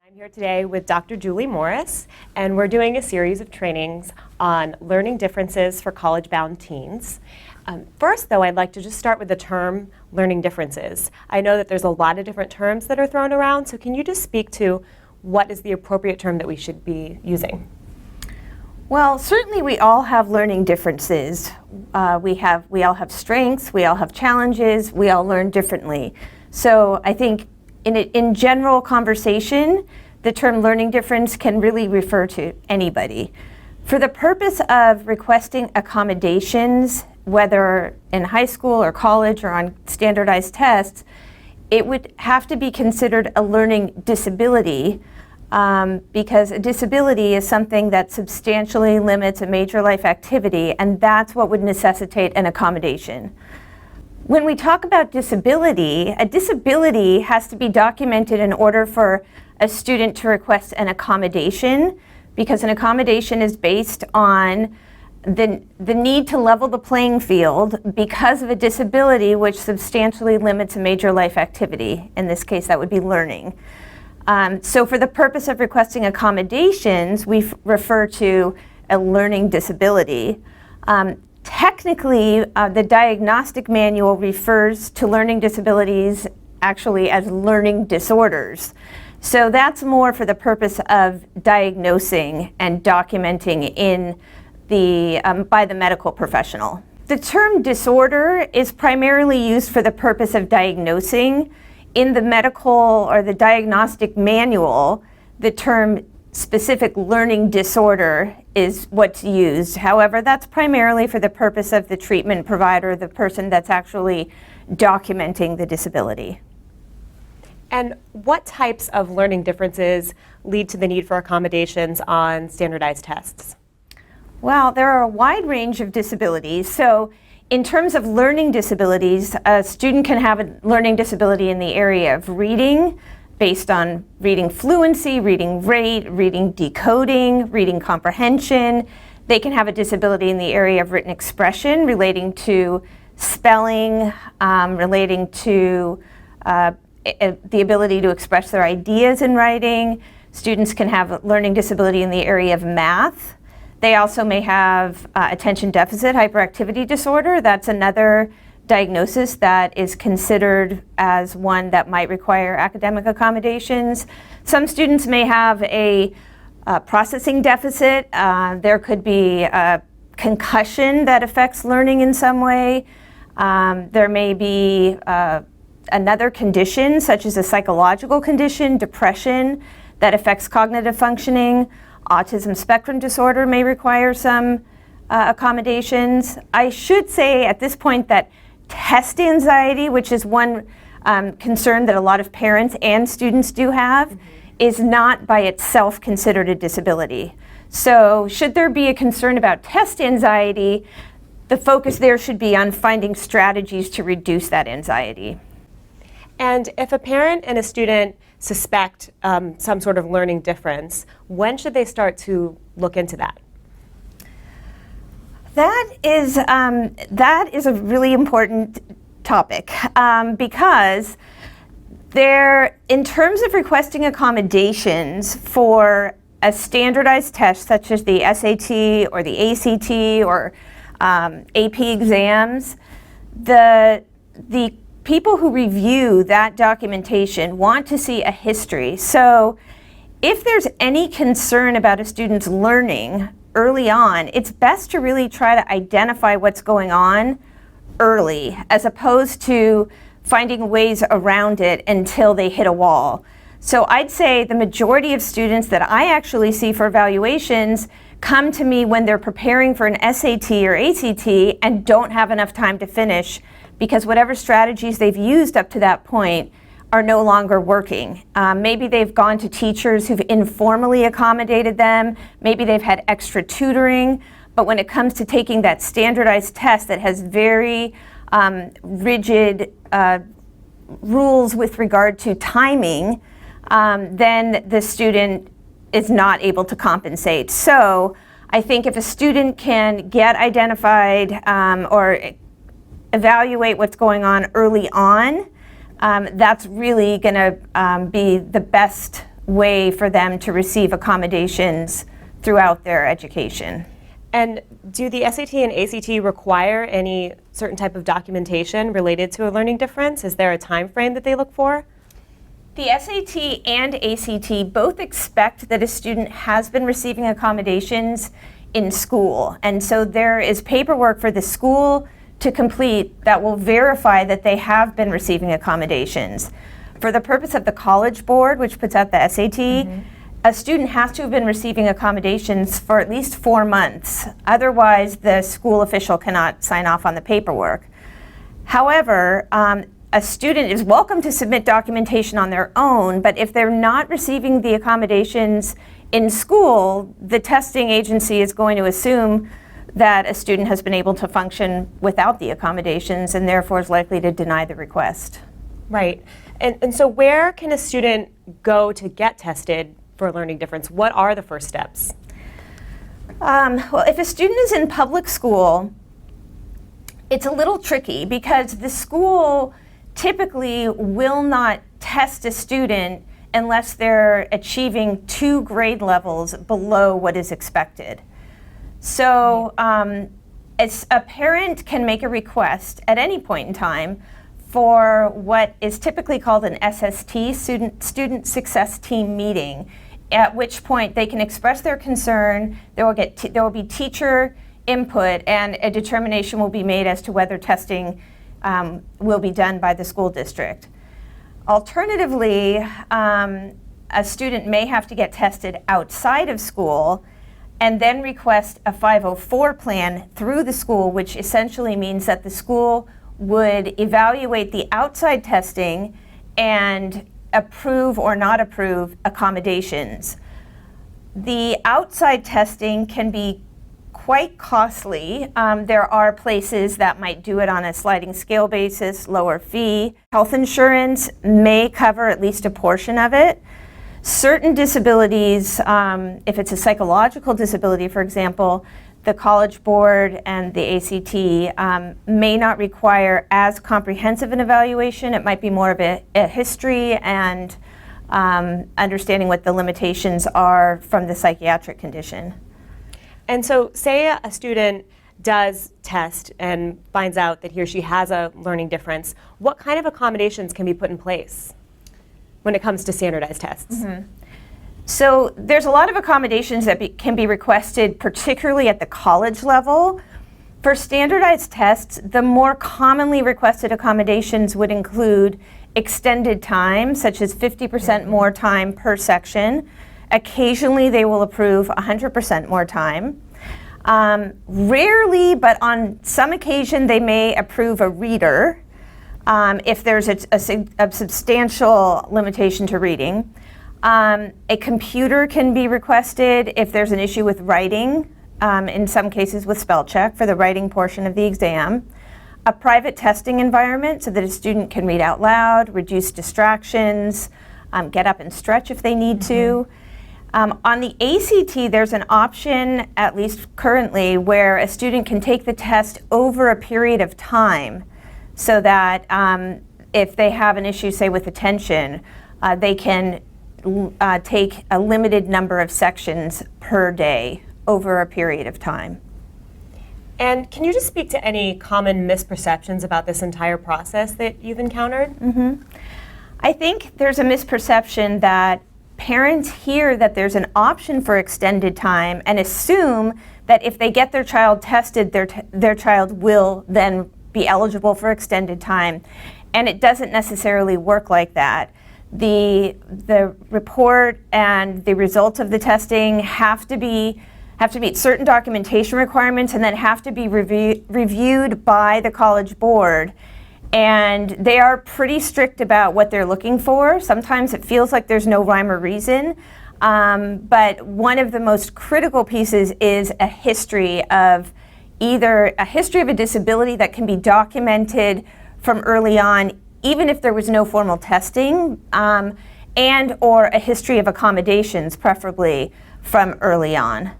I'm here today with Dr. Julie Morris, and we're doing a series of trainings on learning differences for college-bound teens. First, though, I'd like to just start with the term learning differences. I know that there's a lot of different terms that are thrown around, so can you just speak to what is the appropriate term that we should be using? Well, certainly we all have learning differences. We all have strengths, we all have challenges, we all learn differently. So I think in general conversation, the term learning difference can really refer to anybody. For the purpose of requesting accommodations, whether in high school or college or on standardized tests, it would have to be considered a learning disability because a disability is something that substantially limits a major life activity, and that's what would necessitate an accommodation. When we talk about disability, a disability has to be documented in order for a student to request an accommodation, because an accommodation is based on the need to level the playing field because of a disability which substantially limits a major life activity. In this case, that would be learning. So for the purpose of requesting accommodations, we refer to a learning disability. Technically, the diagnostic manual refers to learning disabilities actually as learning disorders. So that's more for the purpose of diagnosing and documenting by the medical professional. The term disorder is primarily used for the purpose of diagnosing. In the medical or the diagnostic manual, the term specific learning disorder is what's used. However, that's primarily for the purpose of the treatment provider, the person that's actually documenting the disability. And what types of learning differences lead to the need for accommodations on standardized tests? Well, there are a wide range of disabilities. So in terms of learning disabilities, a student can have a learning disability in the area of reading, based on reading fluency, reading rate, reading decoding, reading comprehension. They can have a disability in the area of written expression relating to spelling, relating to the ability to express their ideas in writing. Students can have a learning disability in the area of math. They also may have attention deficit hyperactivity disorder. That's another diagnosis that is considered as one that might require academic accommodations. Some students may have a processing deficit. There could be a concussion that affects learning in some way. There may be another condition, such as a psychological condition, depression, that affects cognitive functioning. Autism spectrum disorder may require some accommodations. I should say at this point that test anxiety, which is one concern that a lot of parents and students do have, is not by itself considered a disability. So should there be a concern about test anxiety, the focus there should be on finding strategies to reduce that anxiety. And if a parent and a student suspect some sort of learning difference, when should they start to look into that? That is a really important topic because in terms of requesting accommodations for a standardized test such as the SAT or the ACT or AP exams, the people who review that documentation want to see a history. So if there's any concern about a student's learning early on, it's best to really try to identify what's going on early, as opposed to finding ways around it until they hit a wall. So I'd say the majority of students that I actually see for evaluations come to me when they're preparing for an SAT or ACT and don't have enough time to finish, because whatever strategies they've used up to that point are no longer working. Maybe they've gone to teachers who've informally accommodated them. Maybe they've had extra tutoring. But when it comes to taking that standardized test that has very rigid rules with regard to timing, then the student is not able to compensate. So I think if a student can get identified or evaluate what's going on early on, that's really going to be the best way for them to receive accommodations throughout their education. And do the SAT and ACT require any certain type of documentation related to a learning difference? Is there a time frame that they look for? The SAT and ACT both expect that a student has been receiving accommodations in school. And so there is paperwork for the school to complete that will verify that they have been receiving accommodations. For the purpose of the College Board, which puts out the SAT, a student has to have been receiving accommodations for at least 4 months. Otherwise, the school official cannot sign off on the paperwork. However, a student is welcome to submit documentation on their own, but if they're not receiving the accommodations in school, the testing agency is going to assume that a student has been able to function without the accommodations and therefore is likely to deny the request. Right. And so where can a student go to get tested for a learning difference? What are the first steps? Well, if a student is in public school, it's a little tricky because the school typically will not test a student unless they're achieving 2 grade levels below what is expected. So a parent can make a request at any point in time for what is typically called an SST, Student Success Team meeting, at which point they can express their concern. There will be teacher input and a determination will be made as to whether testing will be done by the school district. Alternatively, a student may have to get tested outside of school and then request a 504 plan through the school, which essentially means that the school would evaluate the outside testing and approve or not approve accommodations. The outside testing can be quite costly. There are places that might do it on a sliding scale basis, lower fee. Health insurance may cover at least a portion of it. Certain disabilities, if it's a psychological disability, for example, the College Board and the ACT may not require as comprehensive an evaluation. It might be more of a history and understanding what the limitations are from the psychiatric condition. And so say a student does test and finds out that he or she has a learning difference, what kind of accommodations can be put in place when it comes to standardized tests? So there's a lot of accommodations that can be requested, particularly at the college level. For standardized tests, the more commonly requested accommodations would include extended time, such as 50% more time per section. Occasionally, they will approve 100% more time. Rarely, but on some occasion, they may approve a reader if there's a substantial limitation to reading. A computer can be requested if there's an issue with writing, in some cases with spell check for the writing portion of the exam. A private testing environment so that a student can read out loud, reduce distractions, get up and stretch if they need to. On the ACT, there's an option, at least currently, where a student can take the test over a period of time so that if they have an issue, say, with attention, they can take a limited number of sections per day over a period of time. And can you just speak to any common misperceptions about this entire process that you've encountered? I think there's a misperception that parents hear that there's an option for extended time and assume that if they get their child tested, their child will then be eligible for extended time. And it doesn't necessarily work like that. The report and the results of the testing have to meet certain documentation requirements and then have to be reviewed by the College Board. And they are pretty strict about what they're looking for. Sometimes it feels like there's no rhyme or reason. But one of the most critical pieces is a history of either a history of a disability that can be documented from early on, even if there was no formal testing, and or a history of accommodations, preferably from early on.